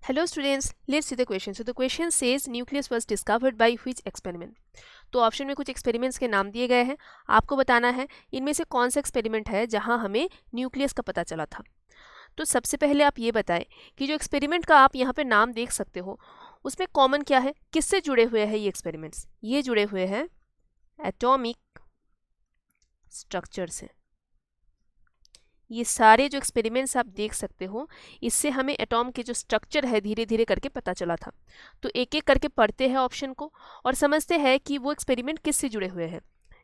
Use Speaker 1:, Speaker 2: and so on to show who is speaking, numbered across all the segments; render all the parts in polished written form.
Speaker 1: Hello students, let's see the question. So the question says nucleus was discovered by which experiment? तो option में कुछ experiments के नाम दिए गए हैं, आपको बताना है इनमें से कौन सा एक्सपेरिमेंट है जहां हमें न्यूक्लियस का पता चला था। तो सबसे पहले आप ये बताएं कि जो एक्सपेरिमेंट का आप यहाँ पे नाम देख सकते हो उसमें कॉमन क्या है, किससे जुड़े हुए हैं ये एक्सपेरिमेंट्स? ये जुड़े हुए हैं एटॉमिक स्ट्रक्चर से। ये सारे जो एक्सपेरिमेंट्स आप देख सकते हो इससे हमें एटॉम के जो स्ट्रक्चर है धीरे धीरे करके पता चला था। तो एक एक करके पढ़ते हैं ऑप्शन को और समझते हैं कि वो एक्सपेरिमेंट किससे जुड़े हुए हैं।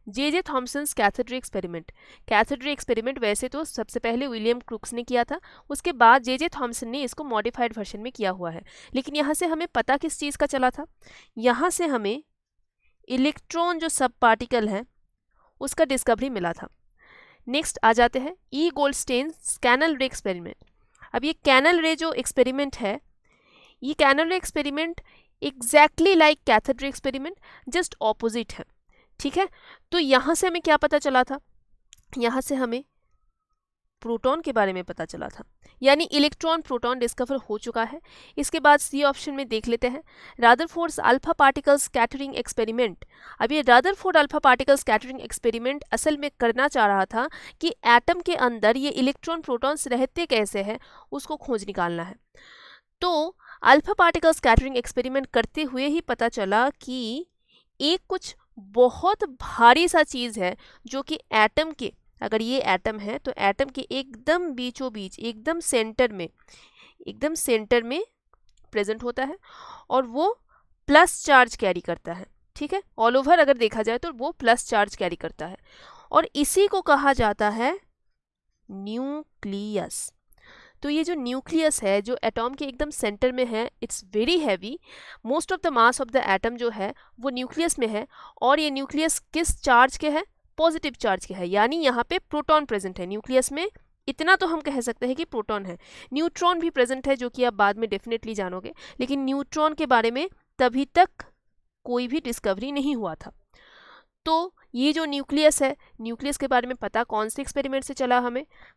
Speaker 1: जे थॉमसन्स कैथेड्री एक्सपेरिमेंट। कैथेड्री एक्सपेरिमेंट वैसे तो सबसे पहले विलियम क्रूक्स ने किया था, उसके बाद जे थॉमसन ने इसको मॉडिफाइड वर्जन में किया हुआ है। लेकिन यहाँ से हमें पता किस चीज़ का चला था? यहाँ से हमें इलेक्ट्रॉन जो सब पार्टिकल है उसका डिस्कवरी मिला था। नेक्स्ट आ जाते हैं ई गोल्डस्टेन कैनल रे एक्सपेरिमेंट। अब ये कैनल रे जो एक्सपेरिमेंट है, ये canal ray experiment exactly like cathode experiment, just opposite है। ठीक है, तो यहाँ से हमें क्या पता चला था? यहाँ से हमें प्रोटॉन के बारे में पता चला था, यानी इलेक्ट्रॉन प्रोटॉन डिस्कवर हो चुका है। इसके बाद सी ऑप्शन में देख लेते हैं रादरफोर्ड अल्फा पार्टिकल स्कैटरिंग एक्सपेरिमेंट। अब ये रादरफोर्ड अल्फा पार्टिकल स्कैटरिंग एक्सपेरिमेंट असल में करना चाह रहा था कि एटम के अंदर ये इलेक्ट्रॉन प्रोटॉन्स रहते कैसे हैं उसको खोज निकालना है। तो अल्फा पार्टिकल स्कैटरिंग एक्सपेरिमेंट करते हुए ही पता चला कि एक कुछ बहुत भारी सा चीज़ है जो कि एटम के, अगर ये एटम है तो एटम के एकदम बीचों बीच एकदम सेंटर में प्रेजेंट होता है और वो प्लस चार्ज कैरी करता है। ठीक है, ऑल ओवर अगर देखा जाए तो वो प्लस चार्ज कैरी करता है और इसी को कहा जाता है न्यूक्लियस। तो ये जो न्यूक्लियस है जो एटॉम के एकदम सेंटर में है, it's very heavy. Most of the mass of the atom जो है वो न्यूक्लियस में है और ये न्यूक्लियस किस चार्ज के है? पॉजिटिव चार्ज के है, यानी यहाँ पे प्रोटॉन प्रेजेंट है न्यूक्लियस में। इतना तो हम कह सकते हैं कि प्रोटॉन है। न्यूट्रॉन भी प्रेजेंट है जो कि आप बाद में डेफिनेटली जानोगे, लेकिन न्यूट्रॉन के बारे में तभी तक कोई भी डिस्कवरी नहीं हुआ था। तो ये जो न्यूक्लियस है, न्यूक्लियस के बारे में पता कौन से एक्सपेरिमेंट से चला?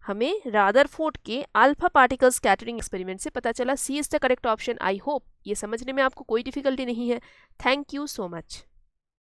Speaker 1: हमें रादरफोर्ड के अल्फा पार्टिकल स्कैटरिंग एक्सपेरिमेंट से पता चला। C is the correct option. I hope ये समझने में आपको कोई डिफिकल्टी नहीं है। Thank you so much.